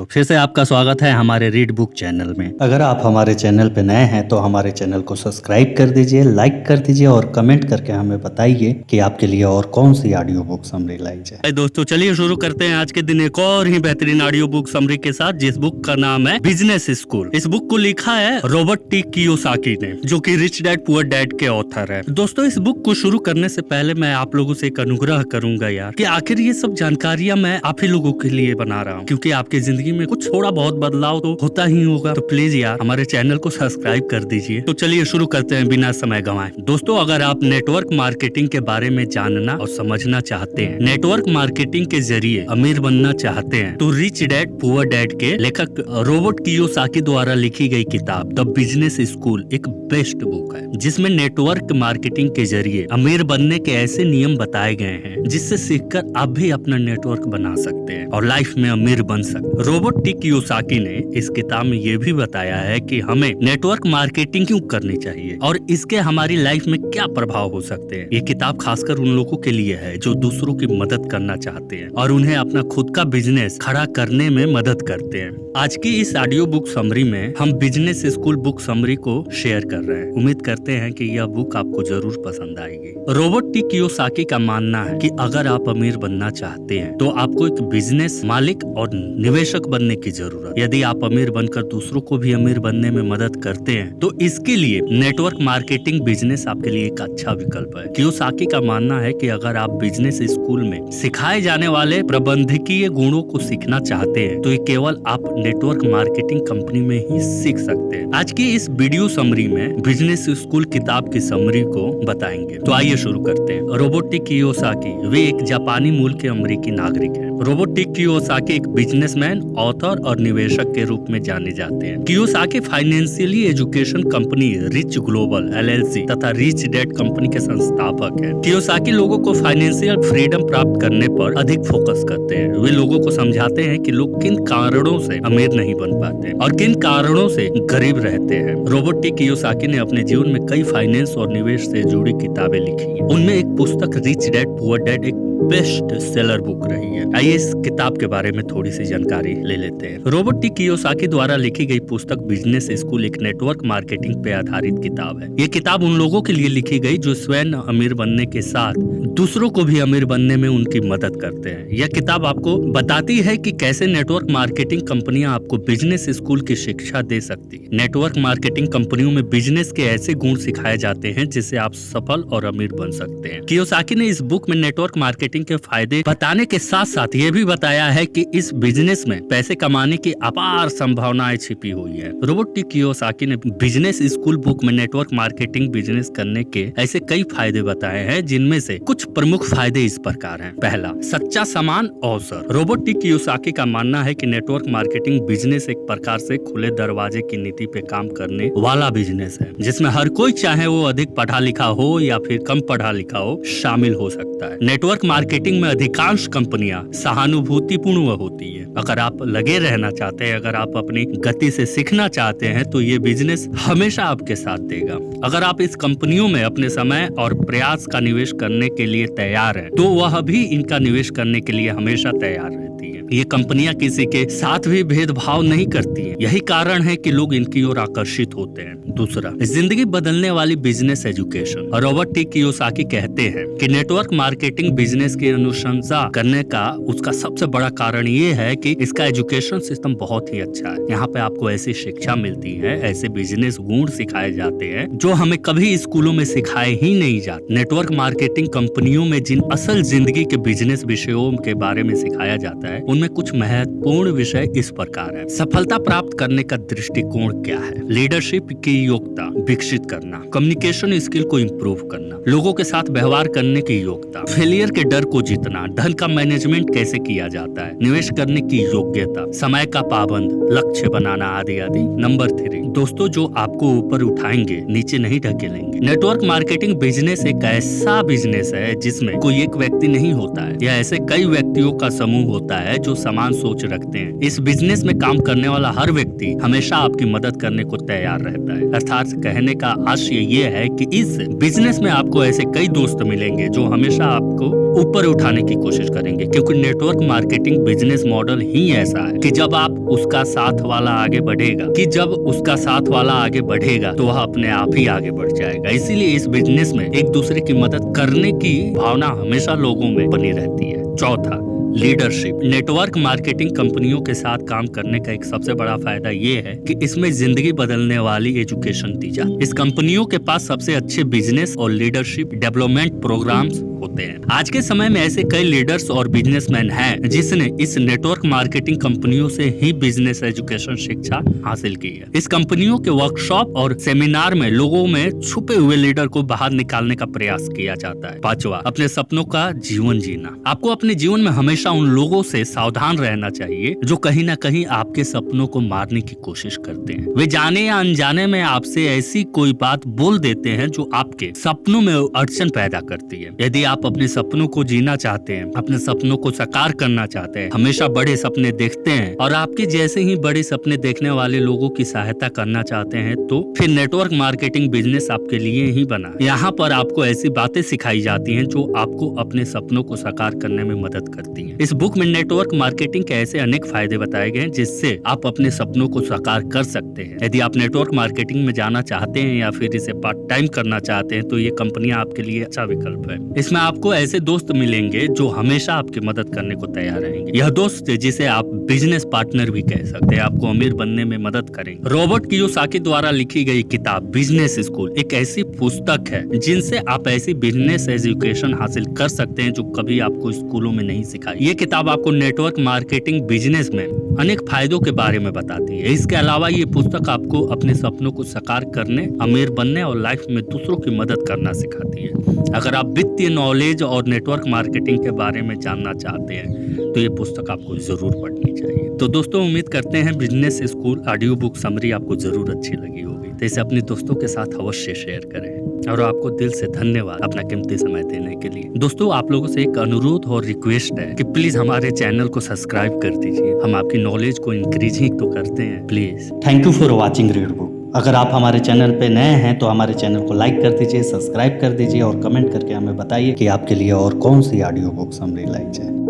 तो फिर से आपका स्वागत है हमारे रीड बुक चैनल में। अगर आप हमारे चैनल पे नए हैं तो हमारे चैनल को सब्सक्राइब कर दीजिए, लाइक कर दीजिए और कमेंट करके हमें बताइए कि आपके लिए और कौन सी ऑडियो बुक समरी लाई जाए। दोस्तों चलिए शुरू करते हैं आज के दिन एक और ही बेहतरीन ऑडियो बुक समरी के साथ, जिस बुक का नाम है बिजनेस स्कूल। इस बुक को लिखा है रॉबर्ट टी कियोसाकी ने, जो कि रिच डैड पुअर डैड के ऑथर है। दोस्तों इस बुक को शुरू करने से पहले मैं आप लोगों से एक अनुग्रह करूंगा यार, कि आखिर ये सब जानकारियां मैं आप ही लोगों के लिए बना रहा हूँ, क्योंकि आपकी जिंदगी में कुछ थोड़ा बहुत बदलाव तो होता ही होगा। तो प्लीज यार हमारे चैनल को सब्सक्राइब कर दीजिए। तो चलिए शुरू करते हैं बिना समय गंवाए। दोस्तों अगर आप नेटवर्क मार्केटिंग के बारे में जानना और समझना चाहते हैं, नेटवर्क मार्केटिंग के जरिए अमीर बनना चाहते हैं, तो रिच डैड पुअर डैड के लेखक रॉबर्ट कियोसाकी द्वारा लिखी गई किताब द बिजनेस स्कूल एक बेस्ट बुक है, जिसमें नेटवर्क मार्केटिंग के जरिए अमीर बनने के ऐसे नियम बताए गए हैं जिससे सीखकर आप भी अपना नेटवर्क बना सकते हैं और लाइफ में अमीर बन सकते हैं। रॉबर्ट टी कियोसाकी ने इस किताब में ये भी बताया है कि हमें नेटवर्क मार्केटिंग क्यों करनी चाहिए और इसके हमारी लाइफ में क्या प्रभाव हो सकते हैं। ये किताब खासकर उन लोगों के लिए है जो दूसरों की मदद करना चाहते हैं और उन्हें अपना खुद का बिजनेस खड़ा करने में मदद करते हैं। आज की इस ऑडियो बुक समरी में हम बिजनेस स्कूल बुक समरी को शेयर कर रहे हैं। उम्मीद करते हैं कि यह बुक आपको जरूर पसंद आएगी। रॉबर्ट टी कियोसाकी का मानना है कि अगर आप अमीर बनना चाहते हैं तो आपको एक बिजनेस मालिक और निवेशक बनने की जरूरत। यदि आप अमीर बनकर दूसरों को भी अमीर बनने में मदद करते हैं तो इसके लिए नेटवर्क मार्केटिंग बिजनेस आपके लिए एक अच्छा विकल्प है। कियोसाकी का मानना है कि अगर आप बिजनेस स्कूल में सिखाए जाने वाले प्रबंधकीय गुणों को सीखना चाहते हैं तो ये केवल आप नेटवर्क मार्केटिंग कंपनी में ही सीख सकते हैं। आज की इस वीडियो समरी में बिजनेस स्कूल किताब की समरी को बताएंगे। तो आइए शुरू करते हैं। रॉबर्ट टी कियोसाकी वे एक जापानी मूल के अमेरिकी नागरिक हैं। रॉबर्ट टी कियोसाकी एक बिजनेसमैन, ऑथर और निवेशक के रूप में जाने जाते हैं। Kiyosaki financially education company rich global LLC तथा रिच डैड कंपनी के संस्थापक हैं। कियोसाकी लोगों को फाइनेंशियल फ्रीडम प्राप्त करने पर अधिक फोकस करते हैं। वे लोगों को समझाते हैं कि लोग किन कारणों से अमीर नहीं बन पाते और किन कारणों से गरीब रहते हैं। रॉबर्ट टी कियोसाकी ने अपने जीवन में कई फाइनेंस और निवेश से जुड़ी किताबें लिखी हैं। उनमें एक पुस्तक रिच डैड पुअर डैड एक बेस्ट सेलर बुक रही है। आइए इस किताब के बारे में थोड़ी सी जानकारी ले लेते हैं। रॉबर्ट टी कियोसाकी द्वारा लिखी गई पुस्तक बिजनेस स्कूल एक नेटवर्क मार्केटिंग पे आधारित किताब है। ये किताब उन लोगों के लिए लिखी गई जो स्वयं अमीर बनने के साथ दूसरों को भी अमीर बनने में उनकी मदद करते हैं। यह किताब आपको बताती है कि कैसे नेटवर्क मार्केटिंग कंपनियां आपको बिजनेस स्कूल की शिक्षा दे सकती है। नेटवर्क मार्केटिंग कंपनियों में बिजनेस के ऐसे गुण सिखाए जाते हैं जिससे आप सफल और अमीर बन सकते हैं। कियोसाकी ने इस बुक में नेटवर्क मार्केटिंग के फायदे बताने के साथ साथ ये भी बताया है कि इस बिजनेस में पैसे कमाने की अपार संभावनाएं छिपी हुई है। रॉबर्ट टी कियोसाकी ने बिजनेस स्कूल बुक में नेटवर्क मार्केटिंग बिजनेस करने के ऐसे कई फायदे बताए हैं, जिनमें से कुछ प्रमुख फायदे इस प्रकार हैं। पहला, सच्चा समान अवसर। रॉबर्ट टी कियोसाकी का मानना है कि नेटवर्क मार्केटिंग बिजनेस एक प्रकार से खुले दरवाजे की नीति पे काम करने वाला बिजनेस है, जिसमें हर कोई चाहे वो अधिक पढ़ा लिखा हो या फिर कम पढ़ा लिखा हो शामिल हो सकता है। नेटवर्क मार्केटिंग में अधिकांश कंपनियां सहानुभूतिपूर्ण होती है। अगर आप लगे रहना चाहते हैं, अगर आप अपनी गति से सीखना चाहते हैं तो ये बिजनेस हमेशा आपके साथ देगा। अगर आप इस कंपनियों में अपने समय और प्रयास का निवेश करने के लिए तैयार हैं, तो वह भी इनका निवेश करने के लिए हमेशा तैयार रहती है। ये कंपनियां किसी के साथ भी भेदभाव नहीं करती हैं। यही कारण है कि लोग इनकी ओर आकर्षित होते हैं। दूसरा, जिंदगी बदलने वाली business education. Robert T Kiyosaki कहते हैं कि नेटवर्क मार्केटिंग बिजनेस की अनुशंसा करने का उसका सबसे बड़ा कारण ये है कि इसका एजुकेशन सिस्टम बहुत ही अच्छा है। यहाँ पे आपको ऐसी शिक्षा मिलती है, ऐसे बिजनेस गुण सिखाए जाते हैं जो हमें कभी स्कूलों में सिखाए ही नहीं जाते। नेटवर्क मार्केटिंग कंपनियों में जिन असल जिंदगी के बिजनेस विषयों के बारे में सिखाया जाता है, उनमें कुछ महत्वपूर्ण विषय इस प्रकार है। सफलता प्राप्त करने का दृष्टिकोण क्या है, लीडरशिप की योग्यता विकसित करना, कम्युनिकेशन स्किल को इम्प्रूव करना, लोगों के साथ व्यवहार करने की योग्यता, फेलियर के डर को जीतना, धन का मैनेजमेंट कैसे किया जाता है, निवेश करने की योग्यता, समय का पाबंद, लक्ष्य बनाना आदि आदि। नंबर 3, दोस्तों जो आपको ऊपर उठाएंगे नीचे नहीं ढकेलेंगे। नेटवर्क मार्केटिंग बिजनेस एक ऐसा बिजनेस है जिसमें कोई एक व्यक्ति नहीं होता है, यह ऐसे कई व्यक्तियों का समूह होता है जो समान सोच रखते हैं। इस बिजनेस में काम करने वाला हर व्यक्ति हमेशा आपकी मदद करने को तैयार रहता है। अर्थात कहने का आशय ये है कि इस बिजनेस में आपको ऐसे कई दोस्त मिलेंगे जो हमेशा आपको ऊपर उठाने की कोशिश करेंगे, क्योंकि नेटवर्क मार्केटिंग बिजनेस मॉडल ही ऐसा है कि जब आप उसका साथ वाला आगे बढ़ेगा कि जब उसका साथ वाला आगे बढ़ेगा तो वह अपने आप ही आगे बढ़ जाएगा। इसीलिए इस बिजनेस में एक दूसरे की मदद करने की भावना हमेशा लोगों में बनी रहती है। चौथा, लीडरशिप। नेटवर्क मार्केटिंग कंपनियों के साथ काम करने का एक सबसे बड़ा फायदा ये है कि इसमें जिंदगी बदलने वाली एजुकेशन दी जाती है। इस कंपनियों के पास सबसे अच्छे बिजनेस और लीडरशिप डेवलपमेंट प्रोग्राम्स होते हैं। आज के समय में ऐसे कई लीडर्स और बिजनेसमैन हैं जिसने इस नेटवर्क मार्केटिंग कंपनियों से ही बिजनेस एजुकेशन शिक्षा हासिल की है। इस कंपनियों के वर्कशॉप और सेमिनार में लोगों में छुपे हुए लीडर को बाहर निकालने का प्रयास किया जाता है। पांचवा, अपने सपनों का जीवन जीना। आपको अपने जीवन में हमेशा उन लोगों से सावधान रहना चाहिए जो कहीं ना कहीं आपके सपनों को मारने की कोशिश करते हैं। वे जाने या अनजाने में आपसे ऐसी कोई बात बोल देते हैं जो आपके सपनों में अड़चन पैदा करती है। यदि आप अपने सपनों को जीना चाहते हैं, अपने सपनों को साकार करना चाहते हैं, हमेशा बड़े सपने देखते हैं और आपके जैसे ही बड़े सपने देखने वाले लोगों की सहायता करना चाहते हैं, तो फिर नेटवर्क मार्केटिंग बिजनेस आपके लिए ही बना। यहाँ पर आपको ऐसी बातें सिखाई जाती हैं जो आपको अपने सपनों को साकार करने में मदद करती हैं। इस बुक में नेटवर्क मार्केटिंग के ऐसे अनेक फायदे बताए गए हैं जिससे आप अपने सपनों को साकार कर सकते हैं। यदि आप नेटवर्क मार्केटिंग में जाना चाहते हैं या फिर इसे पार्ट टाइम करना चाहते हैं तो ये कंपनियां आपके लिए अच्छा विकल्प है। इसमें आपको ऐसे दोस्त मिलेंगे जो हमेशा आपकी मदद करने को तैयार रहेंगे। यह दोस्त जिसे आप बिजनेस पार्टनर भी कह सकते हैं, आपको अमीर बनने में मदद करेंगे। रॉबर्ट कियोसाकी द्वारा लिखी गई किताब बिजनेस स्कूल एक ऐसी पुस्तक है जिनसे आप ऐसी बिजनेस एजुकेशन हासिल कर सकते हैं जो कभी आपको स्कूलों में नहीं सिखाई। ये किताब आपको नेटवर्क मार्केटिंग बिजनेस में अनेक फायदों के बारे में बताती है। इसके अलावा ये पुस्तक आपको अपने सपनों को साकार करने, अमीर बनने और लाइफ में दूसरों की मदद करना सिखाती है। अगर आप वित्तीय नॉलेज और नेटवर्क मार्केटिंग के बारे में जानना चाहते हैं तो ये पुस्तक आपको जरूर पढ़नी चाहिए। तो दोस्तों, उम्मीद करते हैं business school audio book summary आपको जरूर अच्छी लगी होगी। तो इसे अपने दोस्तों के साथ अवश्य शेयर करें और आपको दिल से धन्यवाद अपना कीमती समय देने के लिए। दोस्तों, आप लोगों से एक अनुरोध और रिक्वेस्ट है कि प्लीज हमारे चैनल को सब्सक्राइब कर दीजिए। हम आपकी नॉलेज को इंक्रीज ही तो करते हैं, please. Thank you for watching read book. अगर आप हमारे चैनल पे नए हैं तो हमारे चैनल को लाइक कर दीजिए, सब्सक्राइब कर दीजिए और कमेंट करके हमें बताइए कि आपके लिए और कौन सी ऑडियो बुक समरी लाई जाए।